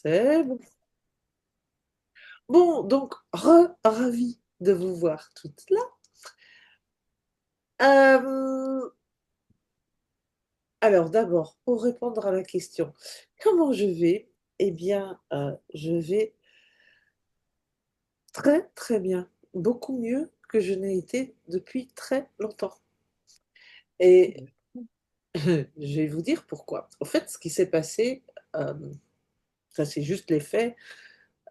C'est bon. Bon, donc, ravi de vous voir toutes là. Euh, alors, d'abord, pour répondre à la question, comment je vais? Eh bien, je vais très, très bien. Beaucoup mieux que je n'ai été depuis très longtemps. Et je vais vous dire pourquoi. Au fait, ce qui s'est passé, euh, ça c'est juste les faits.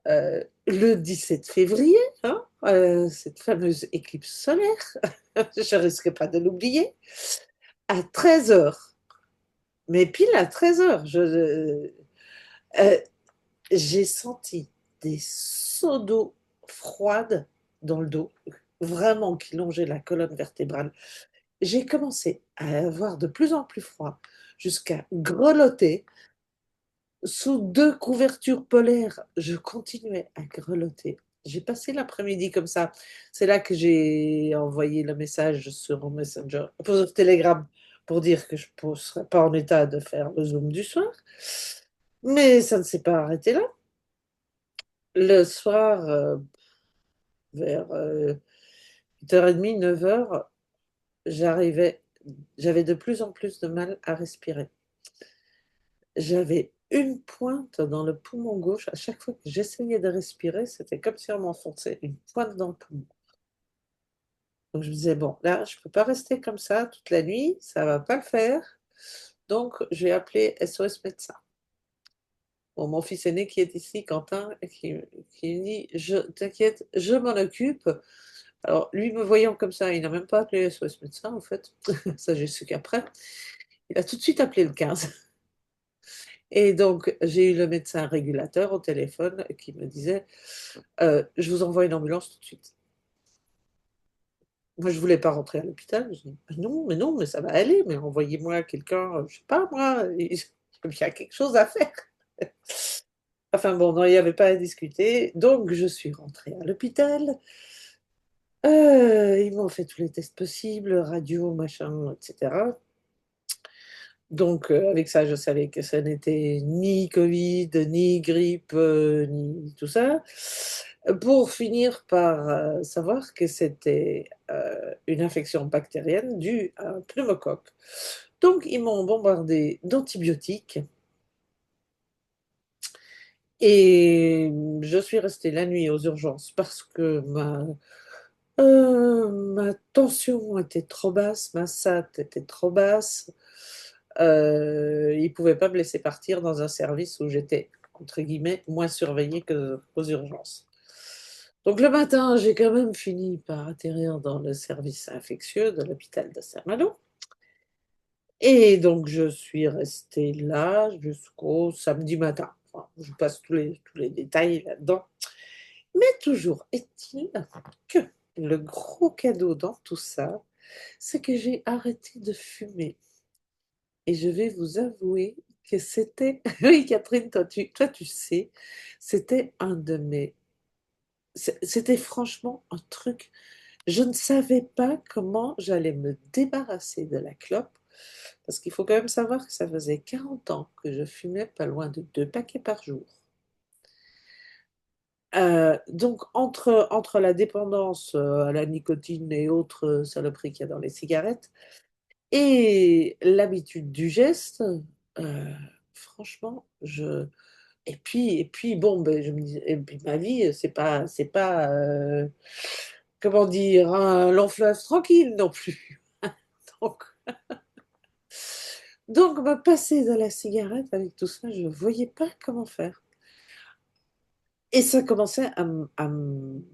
Le 17 février, hein, cette fameuse éclipse solaire, je ne risque pas de l'oublier, à 13 heures. Mais pile à 13 heures, euh, j'ai senti des seaux d'eau froide dans le dos, vraiment qui longeaient la colonne vertébrale. J'ai commencé à avoir de plus en plus froid, jusqu'à grelotter. Sous deux couvertures polaires, je continuais à grelotter. J'ai passé l'après-midi comme ça. C'est là que j'ai envoyé le message sur Messenger, sur Telegram, pour dire que je ne serais pas en état de faire le Zoom du soir. Mais ça ne s'est pas arrêté là. Le soir, vers 8h30, 9h, j'arrivais, j'avais de plus en plus de mal à respirer. J'avais une pointe dans le poumon gauche. À chaque fois que j'essayais de respirer, c'était comme si on m'enfonçait une pointe dans le poumon. Donc je me disais, bon, là, je ne peux pas rester comme ça toute la nuit, ça ne va pas le faire. Donc j'ai appelé SOS médecin. Bon, mon fils aîné qui est ici, Quentin, qui me dit, t'inquiète, je m'en occupe. Alors lui, me voyant comme ça, il n'a même pas appelé SOS médecin, en fait. Ça, j'ai su qu'après. Il a tout de suite appelé le 15. Et donc, j'ai eu le médecin régulateur au téléphone qui me disait, je vous envoie une ambulance tout de suite. Moi, je voulais pas rentrer à l'hôpital. Je dis, non, mais ça va aller, mais envoyez-moi quelqu'un, je sais pas moi, il y a quelque chose à faire. Enfin bon, non, il n'y avait pas à discuter. Donc, je suis rentrée à l'hôpital. Ils m'ont fait tous les tests possibles, radio, machin, etc. Donc, avec ça, je savais que ça n'était ni Covid, ni grippe, ni tout ça. Pour finir par savoir que c'était une infection bactérienne due à un pneumocoque. Donc, ils m'ont bombardé d'antibiotiques et je suis restée la nuit aux urgences parce que ma tension était trop basse, ma SAT était trop basse. Ils ne pouvaient pas me laisser partir dans un service où j'étais, entre guillemets, moins surveillée qu'aux urgences. Donc le matin, j'ai quand même fini par atterrir dans le service infectieux de l'hôpital de Saint-Malo. Et donc je suis restée là jusqu'au samedi matin. Enfin, je passe tous les détails là-dedans. Mais toujours est-il que le gros cadeau dans tout ça, c'est que j'ai arrêté de fumer. Et je vais vous avouer que c'était, oui Catherine, toi tu sais, c'était un de mes, c'était franchement un truc, je ne savais pas comment j'allais me débarrasser de la clope, parce qu'il faut quand même savoir que ça faisait 40 ans que je fumais pas loin de 2 paquets par jour. Donc entre la dépendance à la nicotine et autres saloperies qu'il y a dans les cigarettes, et l'habitude du geste, euh, franchement, et puis bon, ben, je me dis, et puis ma vie, c'est pas, comment dire, un long fleuve tranquille non plus. Donc, donc, me passer de la cigarette avec tout ça, je ne voyais pas comment faire. Et ça commençait à me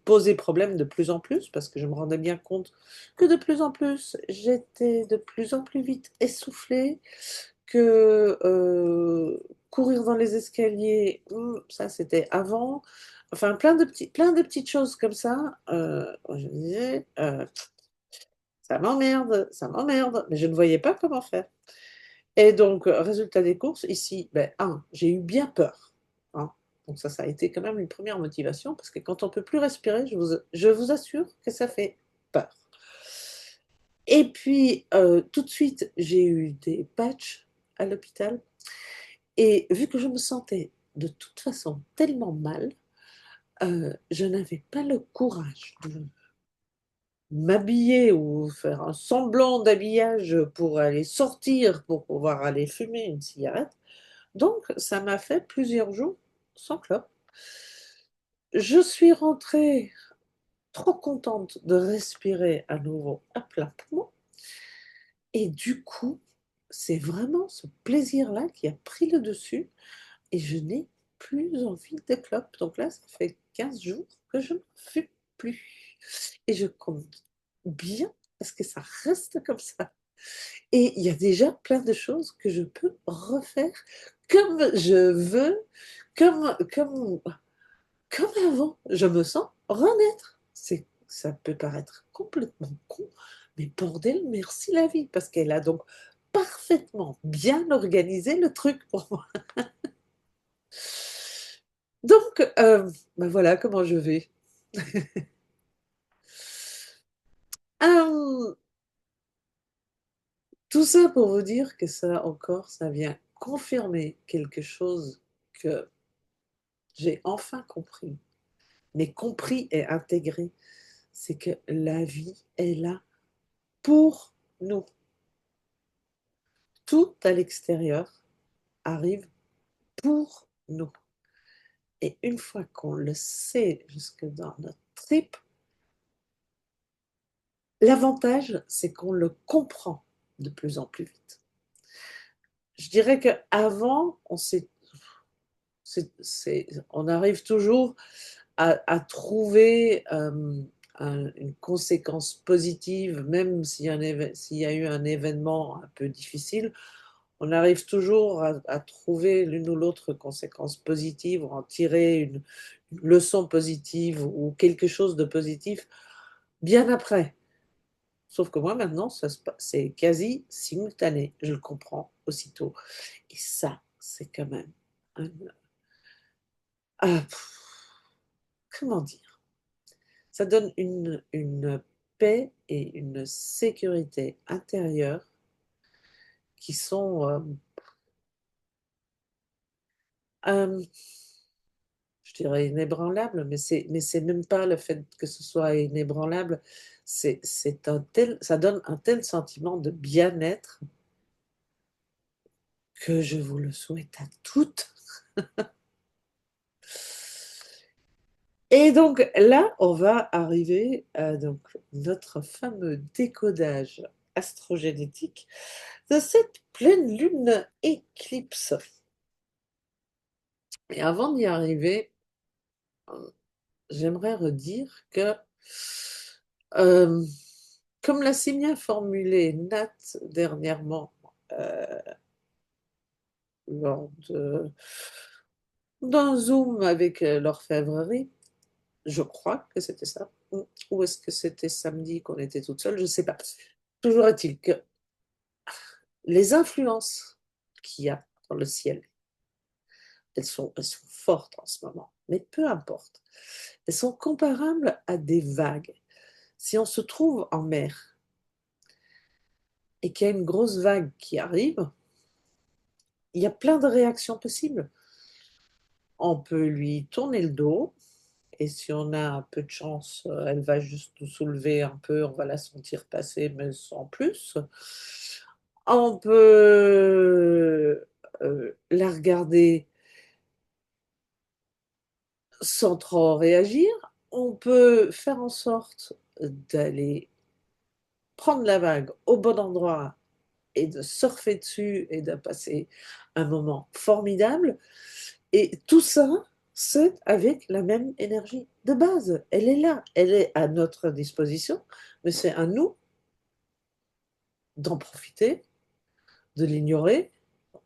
poser problème de plus en plus, parce que je me rendais bien compte que de plus en plus, j'étais de plus en plus vite essoufflée, que courir dans les escaliers, ça c'était avant. Enfin, plein de petites choses comme ça. Je me disais, ça m'emmerde, mais je ne voyais pas comment faire. Et donc, résultat des courses, ici, ben, j'ai eu bien peur, hein. Donc ça a été quand même une première motivation, parce que quand on ne peut plus respirer, je vous assure que ça fait peur. Et puis, tout de suite, j'ai eu des patchs à l'hôpital. Et vu que je me sentais de toute façon tellement mal, je n'avais pas le courage de m'habiller ou faire un semblant d'habillage pour aller sortir, pour pouvoir aller fumer une cigarette. Donc ça m'a fait plusieurs jours sans clope. Je suis rentrée trop contente de respirer à nouveau à plein poumon et du coup, c'est vraiment ce plaisir-là qui a pris le dessus et je n'ai plus envie de clope. Donc là, ça fait 15 jours que je ne fume plus et je compte bien parce que ça reste comme ça. Et il y a déjà plein de choses que je peux refaire comme je veux, comme comme avant. Je me sens renaître. Ça peut paraître complètement con, mais bordel, merci la vie, parce qu'elle a donc parfaitement bien organisé le truc pour moi. Donc, ben voilà comment je vais. Euh, Tout ça pour vous dire que ça encore, ça vient confirmer quelque chose que j'ai enfin compris, mais compris et intégré, c'est que la vie est là pour nous. Tout à l'extérieur arrive pour nous. Et une fois qu'on le sait jusque dans notre trip, l'avantage, c'est qu'on le comprend de plus en plus vite. Je dirais qu'avant, on arrive toujours à trouver une conséquence positive, même s'il y a eu un événement un peu difficile, on arrive toujours à trouver l'une ou l'autre conséquence positive ou en tirer une leçon positive ou quelque chose de positif bien après. Sauf que moi, maintenant, c'est quasi simultané. Je le comprends aussitôt. Et ça, c'est quand même un, ah, comment dire? Ça donne une paix et une sécurité intérieure qui sont, euh, je dirais inébranlables, mais c'est même pas le fait que ce soit inébranlable, ça donne un tel sentiment de bien-être que je vous le souhaite à toutes. Et donc là, on va arriver à donc, notre fameux décodage astrogénétique de cette pleine lune éclipse. Et avant d'y arriver, j'aimerais redire que, euh, comme l'a si bien formulé Nat dernièrement euh, lors d'un Zoom avec l'orfèvrerie, je crois que c'était ça, ou est-ce que c'était samedi qu'on était toute seule, je ne sais pas. Toujours est-il que les influences qu'il y a dans le ciel, elles sont fortes en ce moment, mais peu importe. Elles sont comparables à des vagues. Si on se trouve en mer et qu'il y a une grosse vague qui arrive, il y a plein de réactions possibles. On peut lui tourner le dos, et si on a un peu de chance, elle va juste nous soulever un peu, on va la sentir passer, mais sans plus. On peut la regarder sans trop réagir. On peut faire en sorte d'aller prendre la vague au bon endroit et de surfer dessus et de passer un moment formidable. Et tout ça, c'est avec la même énergie de base. Elle est là, elle est à notre disposition, mais c'est à nous d'en profiter, de l'ignorer.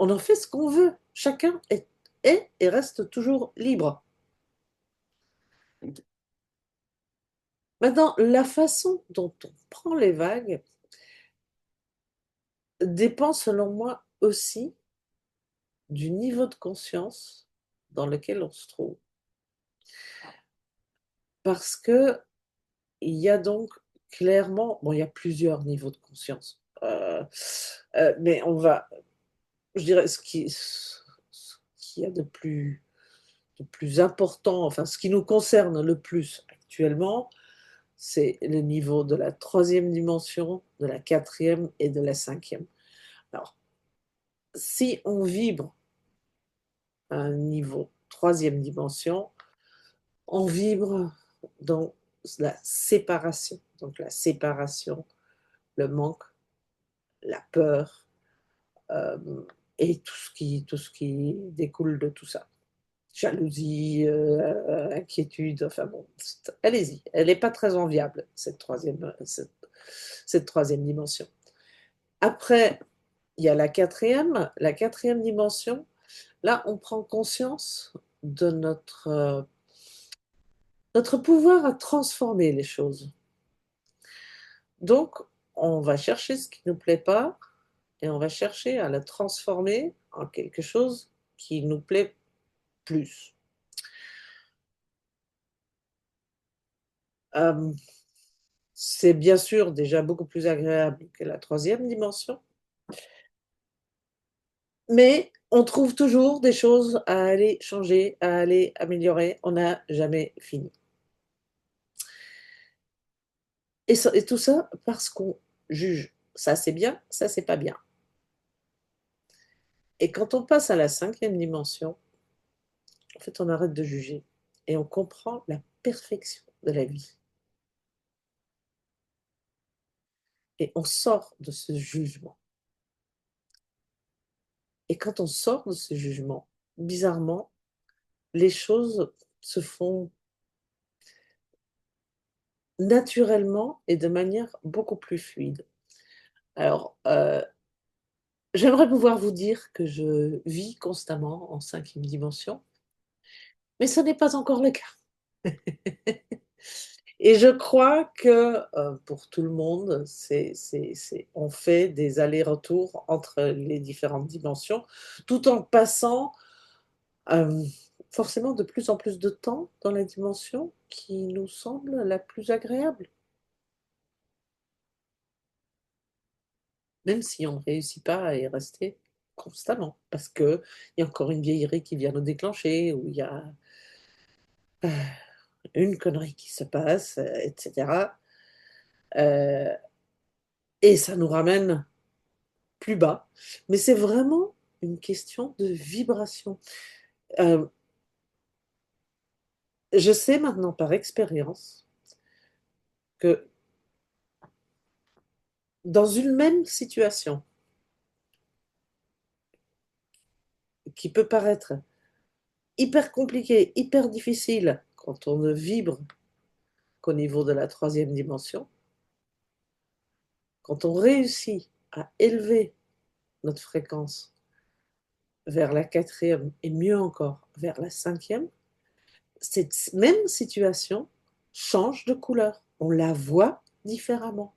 On en fait ce qu'on veut. Chacun est et reste toujours libre. Maintenant, la façon dont on prend les vagues dépend, selon moi, aussi du niveau de conscience dans lequel on se trouve. Parce que il y a donc clairement, bon, il y a plusieurs niveaux de conscience, mais je dirais, ce qui y a de plus le plus important, enfin ce qui nous concerne le plus actuellement, c'est le niveau de la troisième dimension, de la quatrième et de la cinquième. Alors, si on vibre à un niveau troisième dimension, on vibre dans la séparation. Donc la séparation, le manque, la peur euh, et tout ce qui découle de tout ça. Jalousie, inquiétude, enfin bon, allez-y. Elle n'est pas très enviable, cette troisième dimension. Après, il y a la quatrième dimension. Là, on prend conscience de notre pouvoir à transformer les choses. Donc, on va chercher ce qui ne nous plaît pas et on va chercher à la transformer en quelque chose qui nous plaît plus. Euh, c'est bien sûr déjà beaucoup plus agréable que la troisième dimension, mais on trouve toujours des choses à aller changer, à aller améliorer. On n'a jamais fini. Et tout ça parce qu'on juge. Ça c'est bien, ça c'est pas bien. Et quand on passe à la cinquième dimension, en fait, on arrête de juger et on comprend la perfection de la vie. Et on sort de ce jugement. Et quand on sort de ce jugement, bizarrement, les choses se font naturellement et de manière beaucoup plus fluide. Alors, j'aimerais pouvoir vous dire que je vis constamment en cinquième dimension, mais ce n'est pas encore le cas. Et je crois que pour tout le monde, on fait des allers-retours entre les différentes dimensions, tout en passant euh, forcément de plus en plus de temps dans la dimension qui nous semble la plus agréable, même si on ne réussit pas à y rester constamment, parce qu'il y a encore une vieillerie qui vient nous déclencher, ou il y a euh, une connerie qui se passe, etc. Euh, et ça nous ramène plus bas. Mais c'est vraiment une question de vibration. Euh, je sais maintenant par expérience que dans une même situation qui peut paraître hyper compliquée, hyper difficile quand on ne vibre qu'au niveau de la troisième dimension, quand on réussit à élever notre fréquence vers la quatrième et mieux encore vers la cinquième, cette même situation change de couleur. On la voit différemment.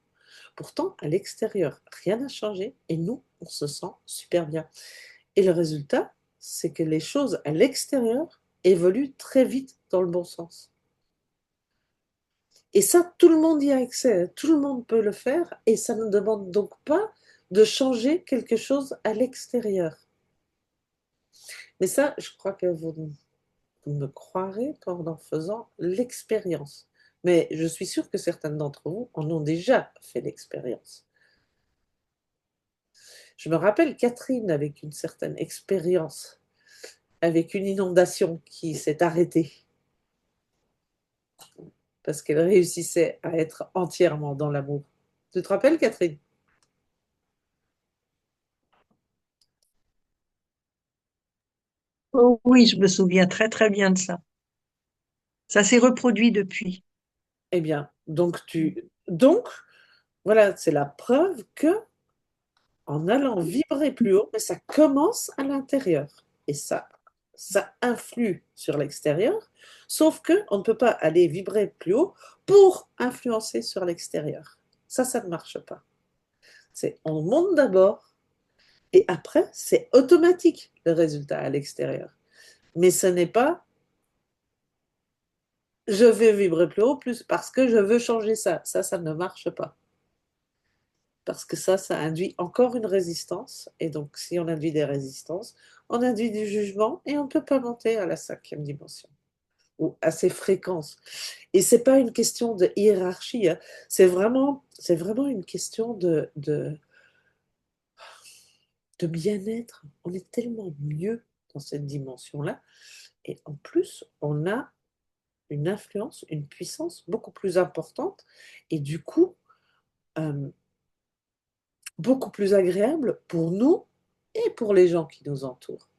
Pourtant, à l'extérieur, rien n'a changé et nous, on se sent super bien. Et le résultat, c'est que les choses à l'extérieur évoluent très vite dans le bon sens. Et ça, tout le monde y a accès, tout le monde peut le faire et ça ne demande donc pas de changer quelque chose à l'extérieur. Mais ça, je crois que vous me croirez qu'en faisant l'expérience. Mais je suis sûre que certaines d'entre vous en ont déjà fait l'expérience. Je me rappelle Catherine avec une certaine expérience, avec une inondation qui s'est arrêtée parce qu'elle réussissait à être entièrement dans l'amour. Tu te rappelles, Catherine? Oh oui, je me souviens très très bien de ça. Ça s'est reproduit depuis. Eh bien, donc, voilà, c'est la preuve que en allant vibrer plus haut, mais ça commence à l'intérieur et ça influe sur l'extérieur, sauf que on ne peut pas aller vibrer plus haut pour influencer sur l'extérieur. Ça ne marche pas. C'est on monte d'abord et après c'est automatique le résultat à l'extérieur. Mais ce n'est pas je vais vibrer plus haut plus parce que je veux changer ça. Ça ne marche pas. parce que ça induit encore une résistance. Et donc, si on induit des résistances, on induit du jugement et on ne peut pas monter à la cinquième dimension ou à ces fréquences. Et c'est pas une question de hiérarchie, hein. C'est vraiment une question de bien-être. On est tellement mieux dans cette dimension-là. Et en plus, on a une influence, une puissance beaucoup plus importante et du coup, euh, beaucoup plus agréable pour nous et pour les gens qui nous entourent.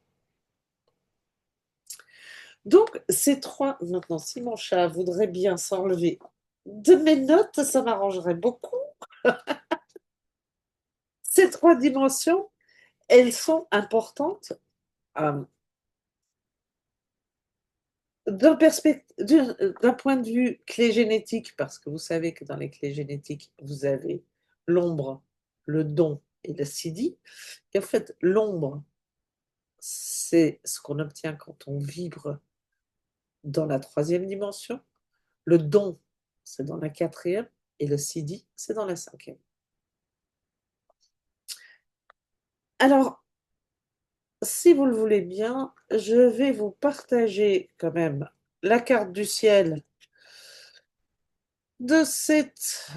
Donc, ces trois, maintenant, si mon chat voudrait bien s'enlever de mes notes, ça m'arrangerait beaucoup. Ces trois dimensions, elles sont importantes euh, d'un point de vue clé génétique, parce que vous savez que dans les clés génétiques, vous avez l'ombre, le don et le sidi. Et en fait, l'ombre, c'est ce qu'on obtient quand on vibre dans la troisième dimension. Le don, c'est dans la quatrième. Et le sidi, c'est dans la cinquième. Alors, si vous le voulez bien, je vais vous partager quand même la carte du ciel de cette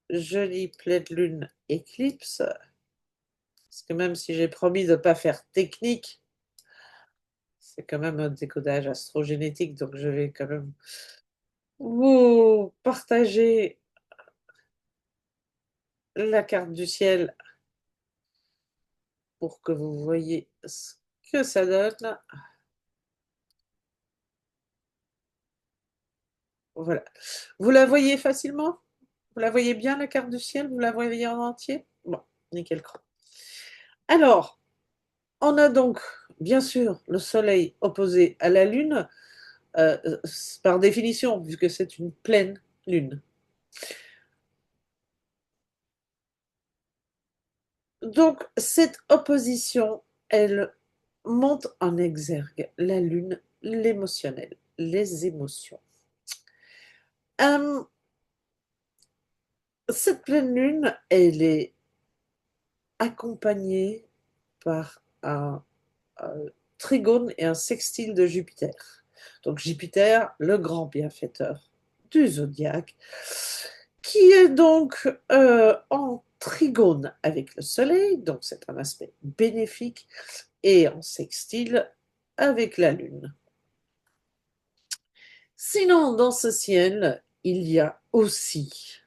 jolie pleine lune éclipse. Parce que même si j'ai promis de ne pas faire technique, c'est quand même un décodage astrogénétique, donc je vais quand même vous partager la carte du ciel pour que vous voyez ce que ça donne. Voilà. Vous la voyez facilement? Vous la voyez bien, la carte du ciel? Vous la voyez en entier? Bon, nickel. Alors, on a donc, bien sûr, le Soleil opposé à la Lune, euh, par définition, puisque c'est une pleine Lune. Donc, cette opposition, elle monte en exergue la Lune, l'émotionnel, les émotions. Euh, cette pleine Lune, elle est accompagnée par un trigone et un sextile de Jupiter. Donc Jupiter, le grand bienfaiteur du zodiaque, qui est donc en trigone avec le Soleil, donc c'est un aspect bénéfique, et en sextile avec la Lune. Sinon, dans ce ciel, il y a aussi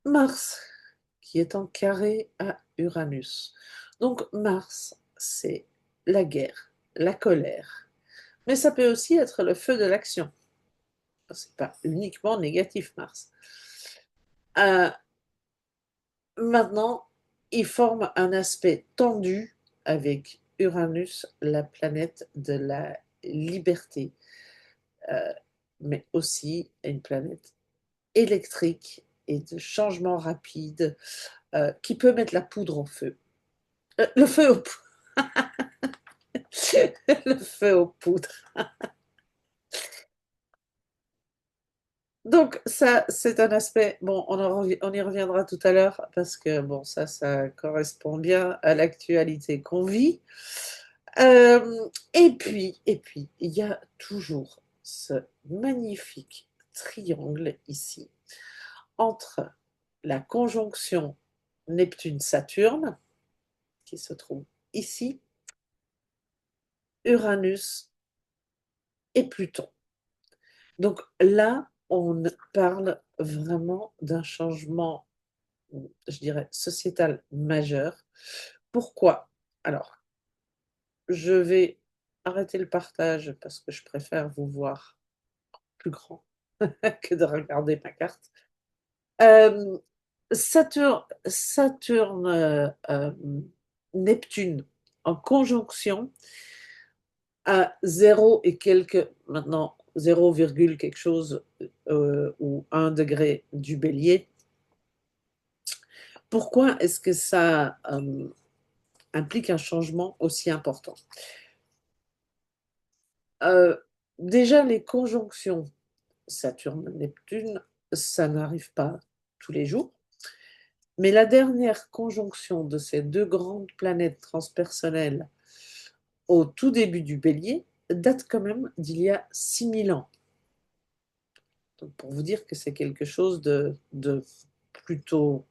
Mars, qui est en carré à Uranus. Donc Mars, c'est la guerre, la colère. Mais ça peut aussi être le feu de l'action. C'est pas uniquement négatif, Mars. Euh, Maintenant, il forme un aspect tendu avec Uranus, la planète de la liberté, euh, mais aussi une planète électrique et de changement rapide qui peut mettre la poudre au feu. Le feu au le feu aux poudres. Donc ça, c'est un aspect, bon, on y reviendra tout à l'heure parce que bon, ça correspond bien à l'actualité qu'on vit. Et puis, il y a toujours ce magnifique triangle ici entre la conjonction Neptune-Saturne, qui se trouve ici, Uranus et Pluton. Donc là, on parle vraiment d'un changement, je dirais, sociétal majeur. Pourquoi? Alors, je vais arrêter le partage parce que je préfère vous voir plus grand que de regarder ma carte. Euh, Saturne, Neptune en conjonction à 0 et quelques, maintenant 0, quelque chose ou 1 degré du bélier. Pourquoi est-ce que ça implique un changement aussi important? Euh, Déjà, les conjonctions Saturne-Neptune, ça n'arrive pas tous les jours. Mais la dernière conjonction de ces deux grandes planètes transpersonnelles au tout début du Bélier date quand même d'il y a 6000 ans. Donc pour vous dire que c'est quelque chose de plutôt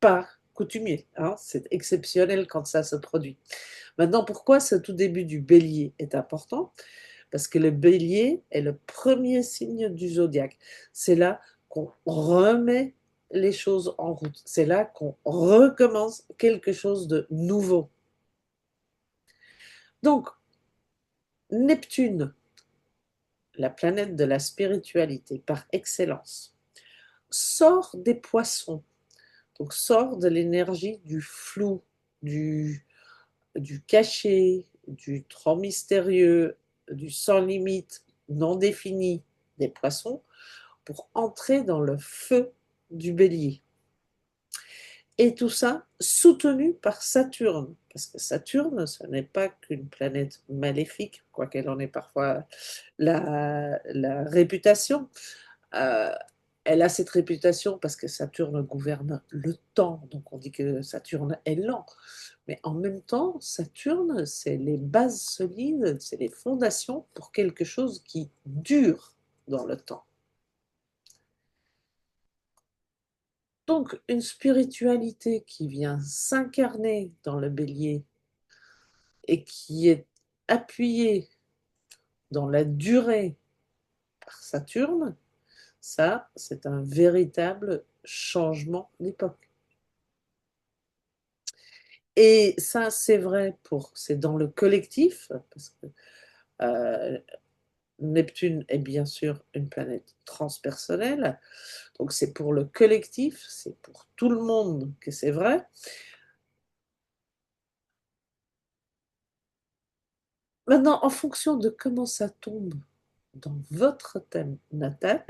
pas coutumier, hein. C'est exceptionnel quand ça se produit. Maintenant, pourquoi ce tout début du Bélier est important? Parce que le Bélier est le premier signe du zodiaque. C'est là qu'on remet les choses en route. C'est là qu'on recommence quelque chose de nouveau. Donc, Neptune, la planète de la spiritualité par excellence, sort des poissons, donc sort de l'énergie du flou, du, du caché, du trop mystérieux, du sans limite, non défini des poissons, pour entrer dans le feu du bélier. Et tout ça soutenu par Saturne, parce que Saturne, ce n'est pas qu'une planète maléfique, quoiqu'elle en ait parfois la réputation. Euh, Elle a cette réputation parce que Saturne gouverne le temps, donc on dit que Saturne est lent. Mais en même temps, Saturne, c'est les bases solides, c'est les fondations pour quelque chose qui dure dans le temps. Donc, une spiritualité qui vient s'incarner dans le bélier et qui est appuyée dans la durée par Saturne, ça, c'est un véritable changement d'époque. Et ça, c'est vrai c'est dans le collectif, parce que euh, Neptune est bien sûr une planète transpersonnelle, donc c'est pour le collectif, c'est pour tout le monde que c'est vrai. Maintenant, en fonction de comment ça tombe dans votre thème natal,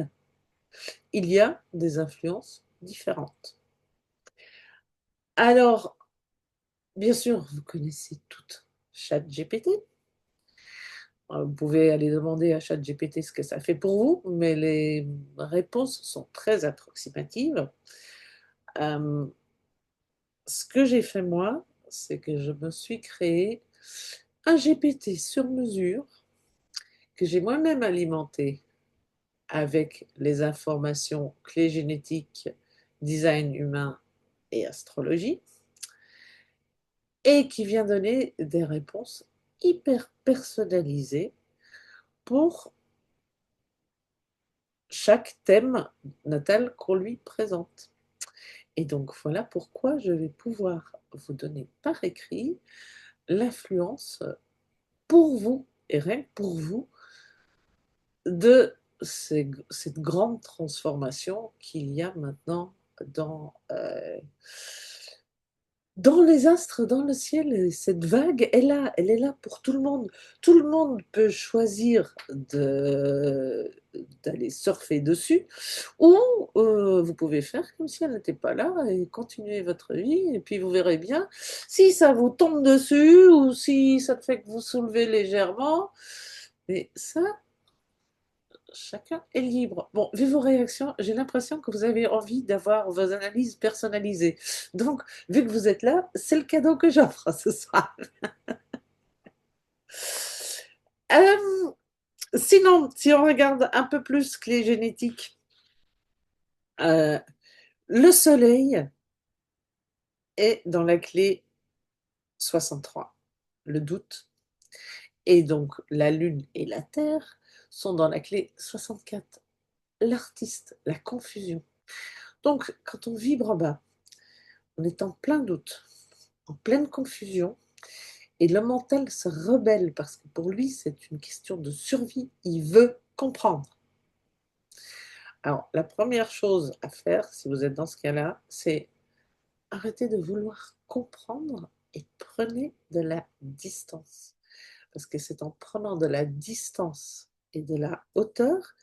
il y a des influences différentes. Alors, bien sûr, vous connaissez toutes ChatGPT. Vous pouvez aller demander à ChatGPT ce que ça fait pour vous, mais les réponses sont très approximatives. Euh, Ce que j'ai fait moi, c'est que je me suis créé un GPT sur mesure que j'ai moi-même alimenté avec les informations clés génétiques, design humain et astrologie, et qui vient donner des réponses hyper personnalisées pour chaque thème natal qu'on lui présente. Et donc voilà pourquoi je vais pouvoir vous donner par écrit l'influence pour vous, et rien que pour vous, de cette grande transformation qu'il y a maintenant dans, dans les astres, dans le ciel. Cette vague est là, elle est là pour tout le monde. Tout le monde peut choisir d'aller surfer dessus, ou vous pouvez faire comme si elle n'était pas là et continuer votre vie, et puis vous verrez bien si ça vous tombe dessus ou si ça te fait que vous soulevez légèrement. Mais ça, chacun est libre. Bon, vu vos réactions, j'ai l'impression que vous avez envie d'avoir vos analyses personnalisées. Donc, vu que vous êtes là, c'est le cadeau que j'offre ce soir. Euh, Sinon, si on regarde un peu plus que les génétiques, euh, le Soleil est dans la clé 63, le doute, et donc la Lune et la Terre sont dans la clé 64, l'artiste, la confusion. Donc, quand on vibre en bas, on est en plein doute, en pleine confusion, et le mental se rebelle parce que pour lui, c'est une question de survie. Il veut comprendre. Alors, la première chose à faire, si vous êtes dans ce cas-là, c'est arrêter de vouloir comprendre et prenez de la distance. Parce que c'est en prenant de la distance et de la hauteur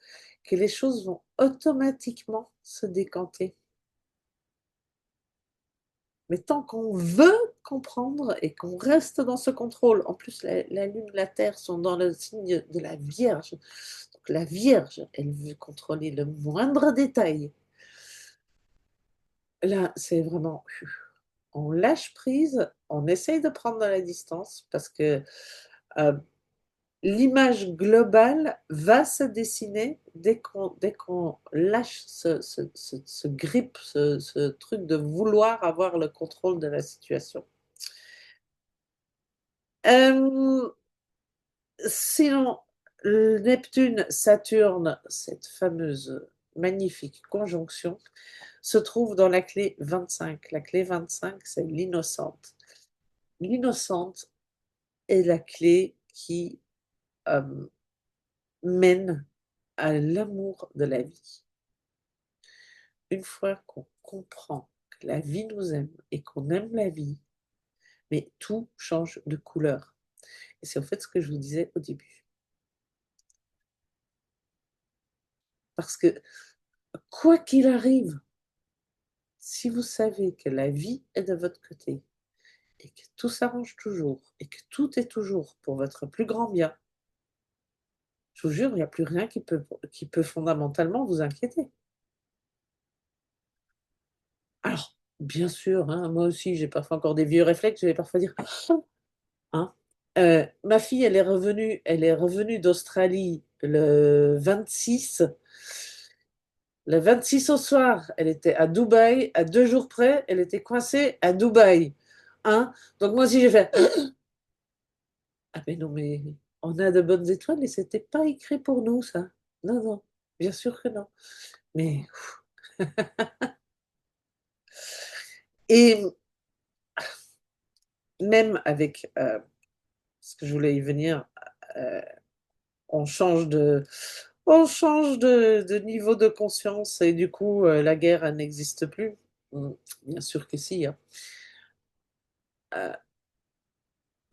que les choses vont automatiquement se décanter. Mais tant qu'on veut comprendre et qu'on reste dans ce contrôle, en plus la Lune et la Terre sont dans le signe de la Vierge. Donc la Vierge, elle veut contrôler le moindre détail. là, c'est vraiment, on lâche prise, on essaye de prendre de la distance parce que l'image globale va se dessiner dès qu'on lâche ce grip, ce truc de vouloir avoir le contrôle de la situation. Euh, Sinon, Neptune, Saturne, cette fameuse magnifique conjonction, se trouve dans la clé 25. La clé 25, c'est l'innocente. L'innocente est la clé qui euh, mène à l'amour de la vie. Une fois qu'on comprend que la vie nous aime et qu'on aime la vie, mais tout change de couleur. Et c'est en fait ce que je vous disais au début. Parce que quoi qu'il arrive, si vous savez que la vie est de votre côté et que tout s'arrange toujours et que tout est toujours pour votre plus grand bien, je vous jure, il n'y a plus rien qui peut fondamentalement vous inquiéter. Alors, bien sûr, hein, moi aussi, j'ai parfois encore des vieux réflexes, je vais parfois dire, hein, ma fille, elle est revenue d'Australie le 26. Le 26 au soir, elle était à Dubaï, à 2 jours près, elle était coincée à Dubaï. Hein? Donc moi aussi, j'ai fait, ah mais non, mais on a de bonnes étoiles et c'était pas écrit pour nous, ça. Non, non, bien sûr que non. Mais, et même avec ce que je voulais y venir, euh, on change de niveau de conscience et du coup, la guerre, elle n'existe plus. Bien sûr que si, hein. Euh,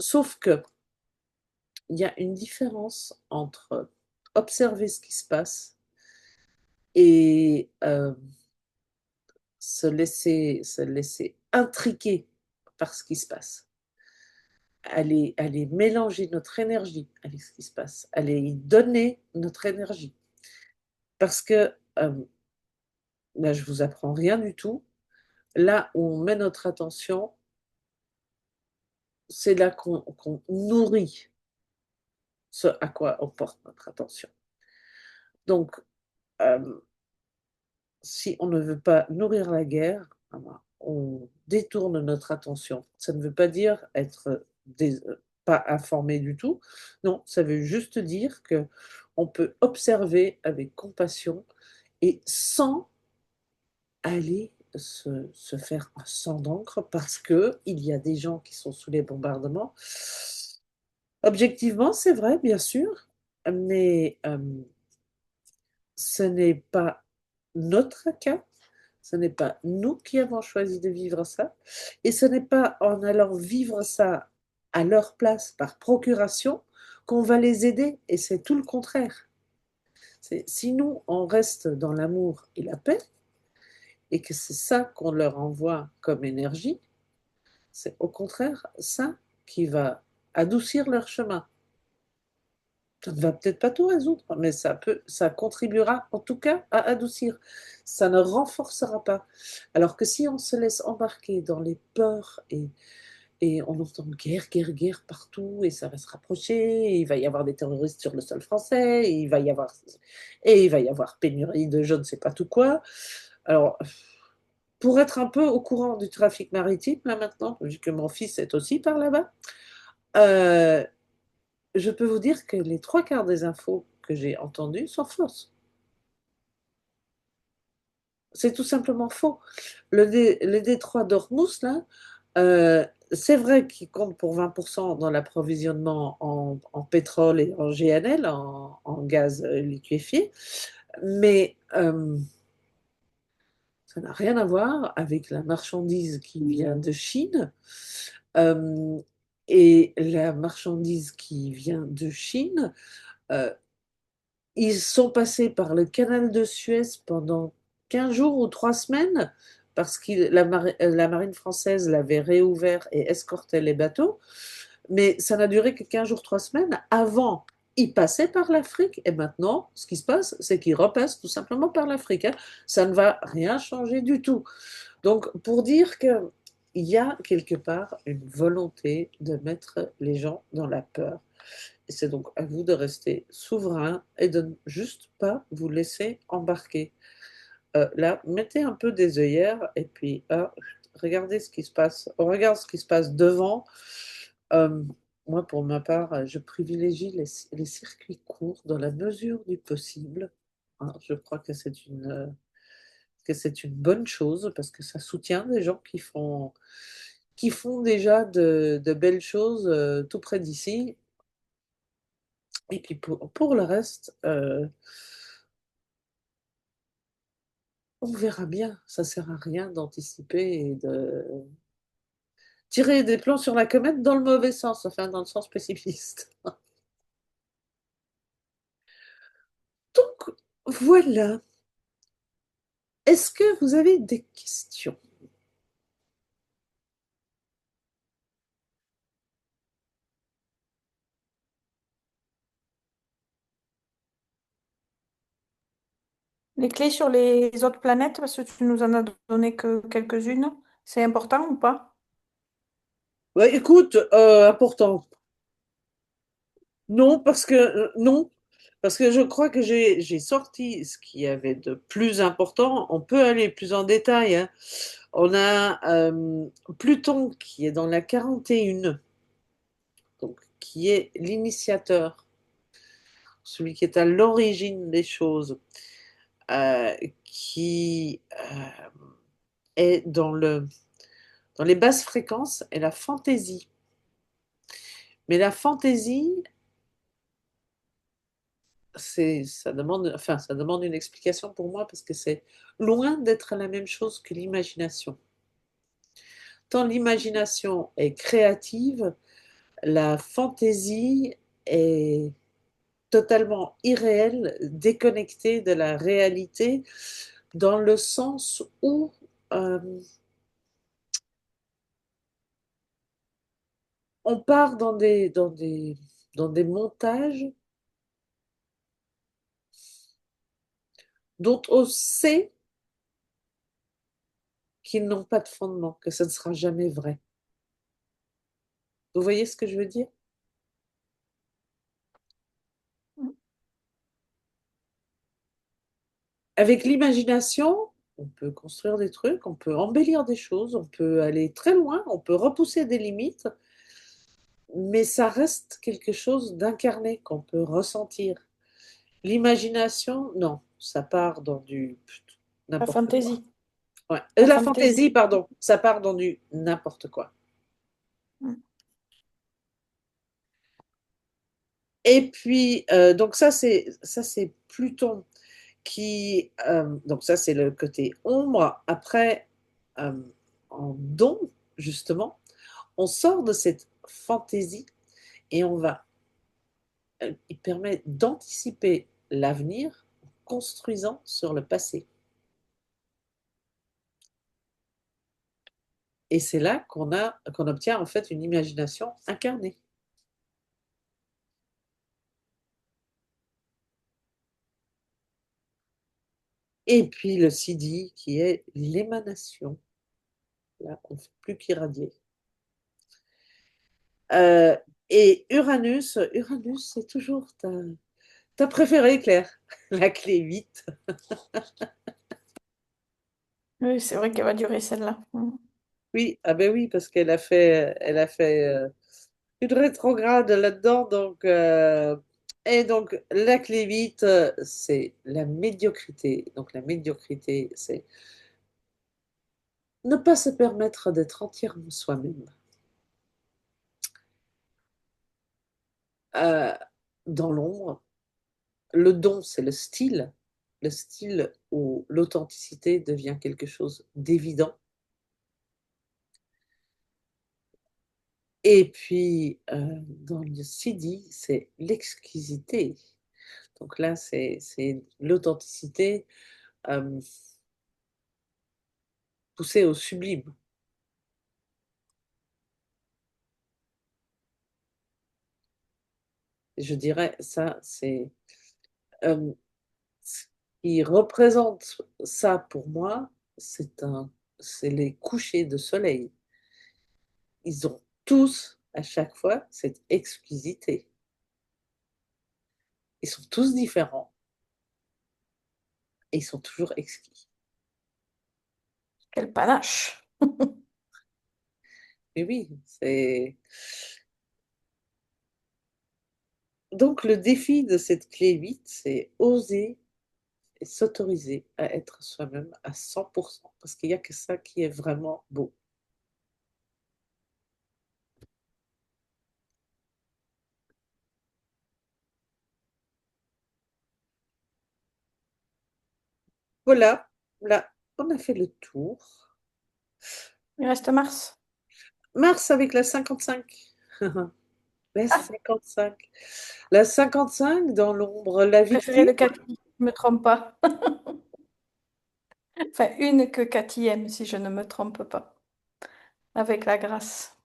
Sauf que il y a une différence entre observer ce qui se passe et se laisser intriquer par ce qui se passe. Aller mélanger notre énergie avec ce qui se passe, aller y donner notre énergie. Parce que là, je vous apprends rien du tout. Là où on met notre attention, c'est là qu'on nourrit ce à quoi on porte notre attention. Donc, euh, si on ne veut pas nourrir la guerre, on détourne notre attention. Ça ne veut pas dire être pas informé du tout. Non, ça veut juste dire que on peut observer avec compassion et sans aller se faire un sang d'encre parce que il y a des gens qui sont sous les bombardements. Objectivement, c'est vrai, bien sûr, mais ce n'est pas notre cas. Ce n'est pas nous qui avons choisi de vivre ça. Et ce n'est pas en allant vivre ça à leur place par procuration qu'on va les aider. Et c'est tout le contraire. Si nous, on reste dans l'amour et la paix, et que c'est ça qu'on leur envoie comme énergie, c'est au contraire ça qui va adoucir leur chemin. Ça ne va peut-être pas tout résoudre, mais ça contribuera en tout cas à adoucir. Ça ne renforcera pas. Alors que si on se laisse embarquer dans les peurs et on entend guerre, guerre, guerre partout et ça va se rapprocher, et il va y avoir des terroristes sur le sol français, et il va y avoir pénurie de je ne sais pas tout quoi. Alors, pour être un peu au courant du trafic maritime, là maintenant, vu que mon fils est aussi par là-bas, euh, je peux vous dire que les trois quarts des infos que j'ai entendues sont fausses. C'est tout simplement faux. Le détroit d'Ormuz, là, c'est vrai qu'il compte pour 20% dans l'approvisionnement en pétrole et en GNL, en gaz liquéfié, mais ça n'a rien à voir avec la marchandise qui vient de Chine. Euh, et la marchandise qui vient de Chine, euh, ils sont passés par le canal de Suez pendant 15 jours ou 3 semaines parce que la marine française l'avait réouvert et escortait les bateaux. Mais ça n'a duré que 15 jours, 3 semaines. Avant, ils passaient par l'Afrique. Et maintenant, ce qui se passe, c'est qu'ils repassent tout simplement par l'Afrique, hein. Ça ne va rien changer du tout. Donc, pour dire qu'il y a quelque part une volonté de mettre les gens dans la peur. Et c'est donc à vous de rester souverain et de ne juste pas vous laisser embarquer. Là, mettez un peu des œillères et puis regardez ce qui se passe. On regarde ce qui se passe devant. Euh, Moi, pour ma part, je privilégie les circuits courts dans la mesure du possible. Hein, je crois que c'est une bonne chose parce que ça soutient des gens qui font déjà de belles choses tout près d'ici. Et puis pour le reste, on verra bien. Ça sert à rien d'anticiper et de tirer des plans sur la comète dans le mauvais sens, enfin dans le sens pessimiste. Donc voilà. Est-ce que vous avez des questions? Les clés sur les autres planètes, parce que tu nous en as donné que quelques-unes, c'est important ou pas? Ouais, écoute, important. Non, non, parce que je crois que j'ai sorti ce qu'il y avait de plus important. On peut aller plus en détail, hein. On a Pluton qui est dans la 41, donc qui est l'initiateur, celui qui est à l'origine des choses, qui est dans les basses fréquences et la fantaisie. Mais la fantaisie, ça demande une explication pour moi parce que c'est loin d'être la même chose que l'imagination. Tant l'imagination est créative, la fantaisie est totalement irréelle, déconnectée de la réalité, dans le sens où euh, on part dans des montages dont on sait qu'ils n'ont pas de fondement, que ça ne sera jamais vrai. Vous voyez ce que je veux dire? Avec l'imagination, on peut construire des trucs, on peut embellir des choses, on peut aller très loin, on peut repousser des limites, mais ça reste quelque chose d'incarné qu'on peut ressentir. L'imagination, non, ça part dans du La n'importe quoi. fantaisie. Ouais. La La fantaisie. fantaisie, pardon, ça part dans du n'importe quoi. Mm. Et puis, donc ça c'est Pluton donc ça c'est le côté ombre. Après, euh, en don, justement, on sort de cette fantaisie et il permet d'anticiper l'avenir en construisant sur le passé. Et c'est là qu'on obtient en fait une imagination incarnée. Et puis le CD qui est l'émanation. Là, on ne fait plus qu'irradier. Euh, et Uranus, c'est toujours ta préférée, Claire. La clé 8. Oui, c'est vrai qu'elle va durer celle-là. Mm. Oui, ah ben oui, parce elle a fait une rétrograde là-dedans. Et donc, la clé 8, c'est la médiocrité. Donc, la médiocrité, c'est ne pas se permettre d'être entièrement soi-même. Euh, dans l'ombre, le don, c'est le style où l'authenticité devient quelque chose d'évident. Et puis, dans le CD, c'est l'exquisité. Donc là, c'est l'authenticité euh, poussée au sublime. Je dirais, ça, ce qui représente ça pour moi, c'est un c'est les couchers de soleil. Ils ont tous, à chaque fois, cette exquisité. Ils sont tous différents et ils sont toujours exquis. Quel panache. Mais oui, c'est... Donc le défi de cette clé 8, c'est oser et s'autoriser à être soi-même à 100%, parce qu'il n'y a que ça qui est vraiment beau. Voilà, là, on a fait le tour. Il reste Mars. Mars avec la 55. La Ah, 55. La 55 dans l'ombre, la préférée victime. de Cathy, je ne me trompe pas. Enfin, une que Cathy aime, si je ne me trompe pas, avec la grâce.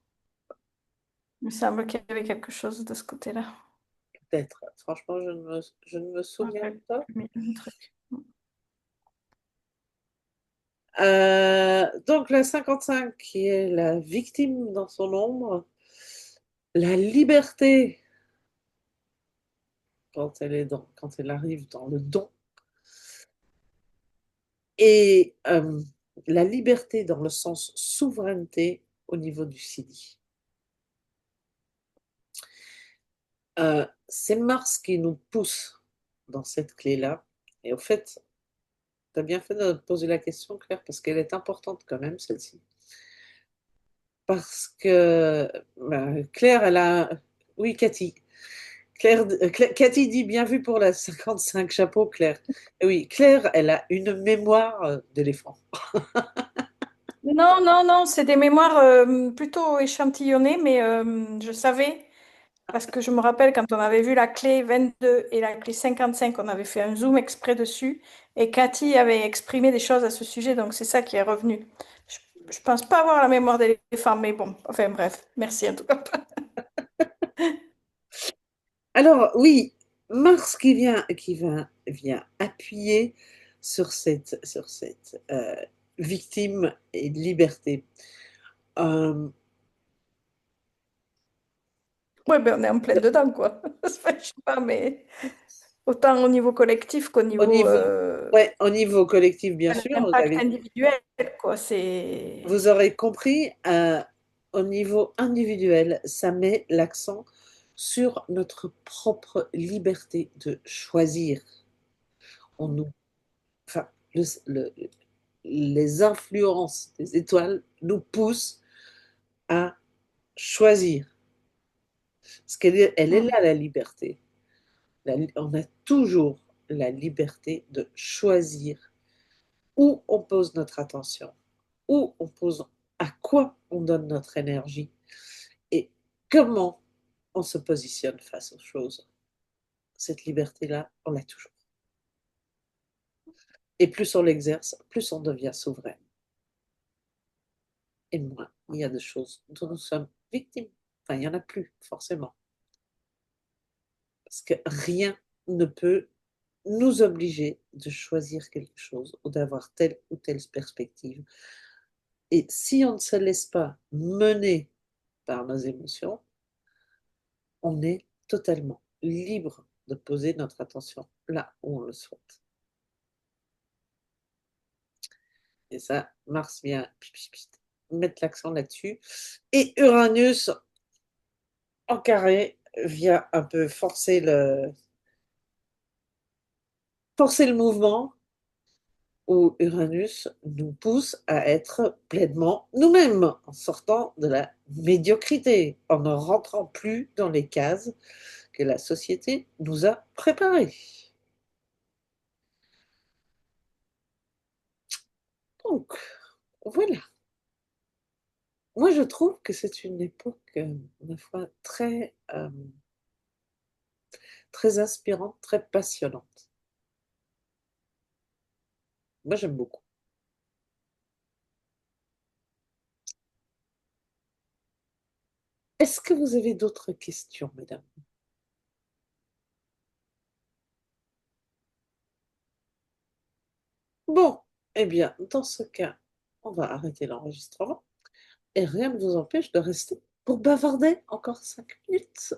Il me semble qu'il y avait quelque chose de ce côté-là. Peut-être. Franchement, je ne me Ah, souviens j'avais pas. mis un truc. Donc la 55 qui est la victime dans son ombre, la liberté quand elle arrive dans le don, et la liberté dans le sens souveraineté au niveau du Sidi. C'est Mars qui nous pousse dans cette clé-là. Et au fait, tu as bien fait de poser la question, Claire, parce qu'elle est importante quand même, celle-ci. Parce que Claire, elle a... Oui, Cathy. Cathy dit bien vu pour la 55, chapeau Claire. Et oui, Claire, elle a une mémoire d'éléphant. Non, non, non, c'est des mémoires plutôt échantillonnées, mais je savais, parce que je me rappelle quand on avait vu la clé 22 et la clé 55, on avait fait un zoom exprès dessus, et Cathy avait exprimé des choses à ce sujet, donc c'est ça qui est revenu. Je pense pas avoir la mémoire d'éléphant, mais bon, enfin bref, merci en tout cas. Alors oui, Mars vient appuyer sur cette victime et liberté. Euh, Ouais, ben on est en plein dedans, quoi. Enfin, je sais pas, mais autant au niveau collectif qu'au au niveau niveau, ouais, au niveau collectif, bien un sûr, impact individuel, quoi. C'est vous aurez compris, au niveau individuel, ça met l'accent sur notre propre liberté de choisir. On nous, enfin, les influences des étoiles nous poussent à choisir. Parce elle est Mm. là, la liberté. On a toujours la liberté de choisir où on pose notre attention, où on pose, à quoi on donne notre énergie et comment on se positionne face aux choses. Cette liberté-là, on l'a toujours. Et plus on l'exerce, plus on devient souverain. Et moins il y a de choses dont nous sommes victimes. Enfin, il n'y en a plus, forcément. Parce que rien ne peut nous obliger de choisir quelque chose ou d'avoir telle ou telle perspective. Et si on ne se laisse pas mener par nos émotions, on est totalement libre de poser notre attention là où on le souhaite. Et ça, Mars vient mettre l'accent là-dessus. Et Uranus, en carré, vient un peu forcer le mouvement où Uranus nous pousse à être pleinement nous-mêmes, en sortant de la médiocrité, en ne rentrant plus dans les cases que la société nous a préparées. Donc, voilà. Moi, je trouve que c'est une époque, ma foi, très inspirante, très passionnante. Moi, j'aime beaucoup. Est-ce que vous avez d'autres questions, mesdames? Bon, eh bien, dans ce cas, on va arrêter l'enregistrement et rien ne vous empêche de rester pour bavarder encore 5 minutes.